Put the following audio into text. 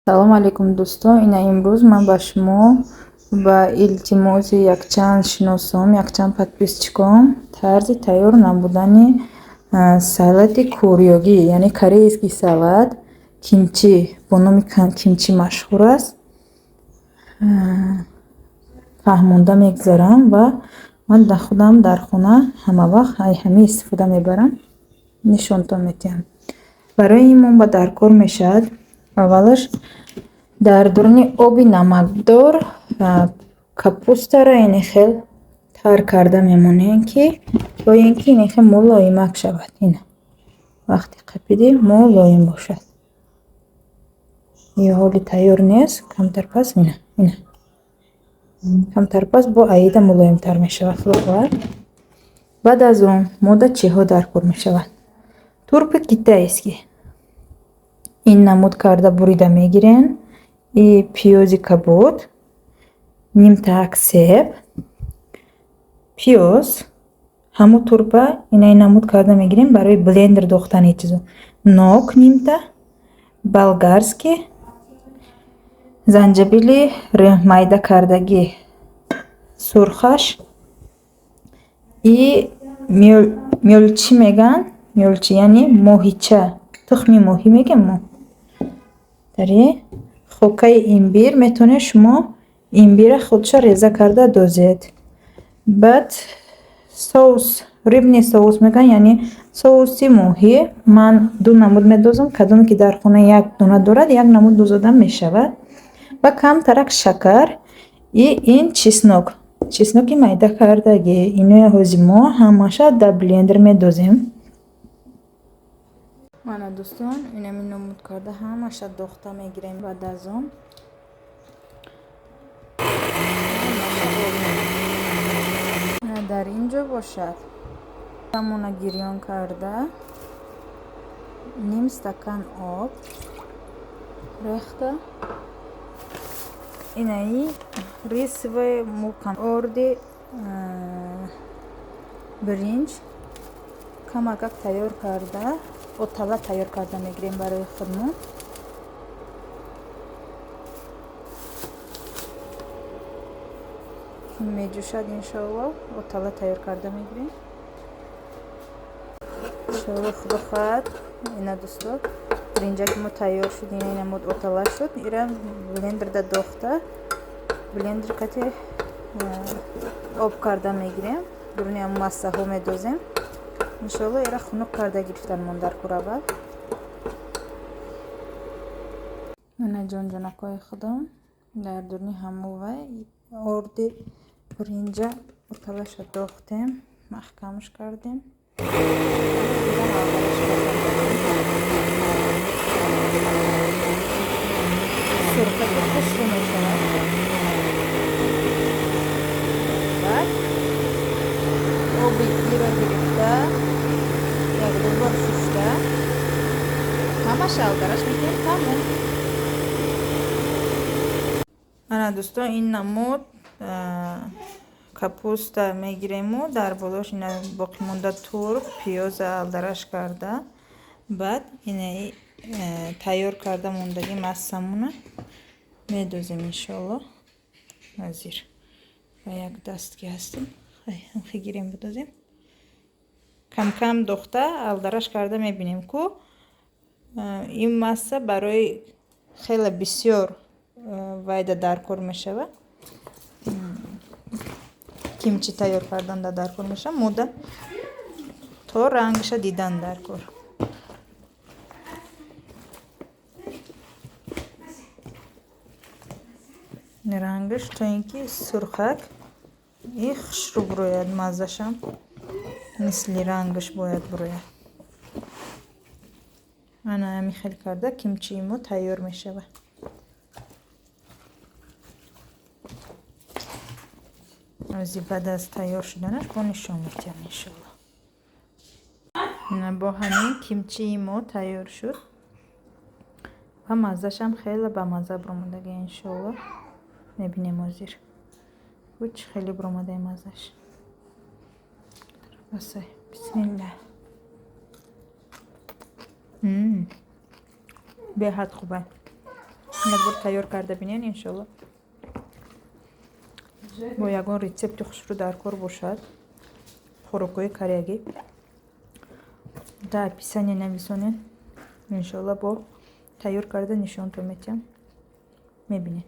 салом алейкум дӯстон, ина имрӯз ман ба шумо ба илтимоси якчанд шиносом, якчанд подписчиком тарзи тайёр намудани салати кӯриёгӣ, яъне корейский салат кимчи бо номи кимчи машҳур аст, фаҳмонда мегузарам ва ман худам дар хона ҳама вақт ҳамин истифода мебарам. нишонтон метиҳам. Барои ин монба дар кор мешавад. аввалаш дар дурни оби намакдор капустаро ин хел тар карда мемонем, ки боян ки ин хел мулоимак шавад. ин вақти қапиди мулоим бошад. ё ҳоли тайёр нест, камтар пас ина камтар пас бо аида мулоимтар мешавад. баъд аз он мода чиҳо дар кор мешавад. турпи китайский ин намуд карда бурида мегирен, и пиёзи кабуд, нимтаак себ, пиёз, ҳаму турпа ина намуд карда мегирем барои блендер дохтани чизо. нок нимта, болгарский, занҷабили майда кардаги сурхаш и мёлчи меган, мёлчи яъне моҳича, тухми моҳӣ мегем мо. дари хокаи имбир, метавонед шумо имбира худша реза карда дозед. баъд соус, рибни соус меган, яъне соуси моҳӣ. ман ду намуд медозам, кадоме ки дар хона як дона дорад, як намуд дозода мешавад. ва камтарак шакар и ин чесноки майда кардаги. инои ҳози мо ҳамаша дар блендер медозем. мана дӯстон, инами намуд карда ҳамаша дохта мегирем. баъд аз он дар инҷо бошад. ҳамона гирён карда ним стакан об рехта. инаи рисовый мукам орди биринҷ камакак тайёр карда, отала тайёр карда мегирем барои худмон. меҷӯшад иншоалло. отала тайёр карда мегирем. иншоалло худо хоҳад. ина дӯстон, биринҷаки мо тайёр шуд. ина мод отала шуд. ира блендерда дохта блендер кате об карда мегирем. дурни ҳам массаҳо медозем. иншоалло ира хунук карда гирифтан мон дар кӯрабал. мана ҷонҷонакҳои худом дар дурни ҳамо вай орди биринҷа оталаша дохтем, маҳкамш кардем. сурхати хушрӯ мешавад. баъд оби иро гирифта як ду бор шушта ҳамаша алдараш мекунем. тамом. ана дӯстон, ин намуд капуста мегирему, дар болош ина боқимонда турк, пиёза алдараш карда. баъд ина тайёр карда мондаги массамона медозем иншоалло. азир ба як даст ки ҳастем ҳамхи гирем бидозем. камкам дохта алдараш карда мебинем ку ин масса барои хеле бисёр вайда дар кор мешавад. кимчи тайёр карданда дар кор мешавад. мода то рангша дидан дар кор. рангш то ин ки сурхак и хушрӯ бурояд. маззашам мисли рангш бояд бурояд. ана ҳамин хел карда кимчии мо тайёр мешавад. ози баъд аз тайёр шуданаш бо нишон метиҳам иншоалло. ина бо ҳамин кимчии мо тайёр шуд ва маззашам хеле ба мазза буромадаги иншоалло. мебинем озир куч хеле буромадаи маззаш. расай бисмилла. беҳад хуб аст. یک بار تیار کرده بینین انشالله با یگان ریسپت خوشرو در کار باشد. خوراکای کореяги در описание نویسونین انشالله با تیار کرده نشانتون میتیم میبینین.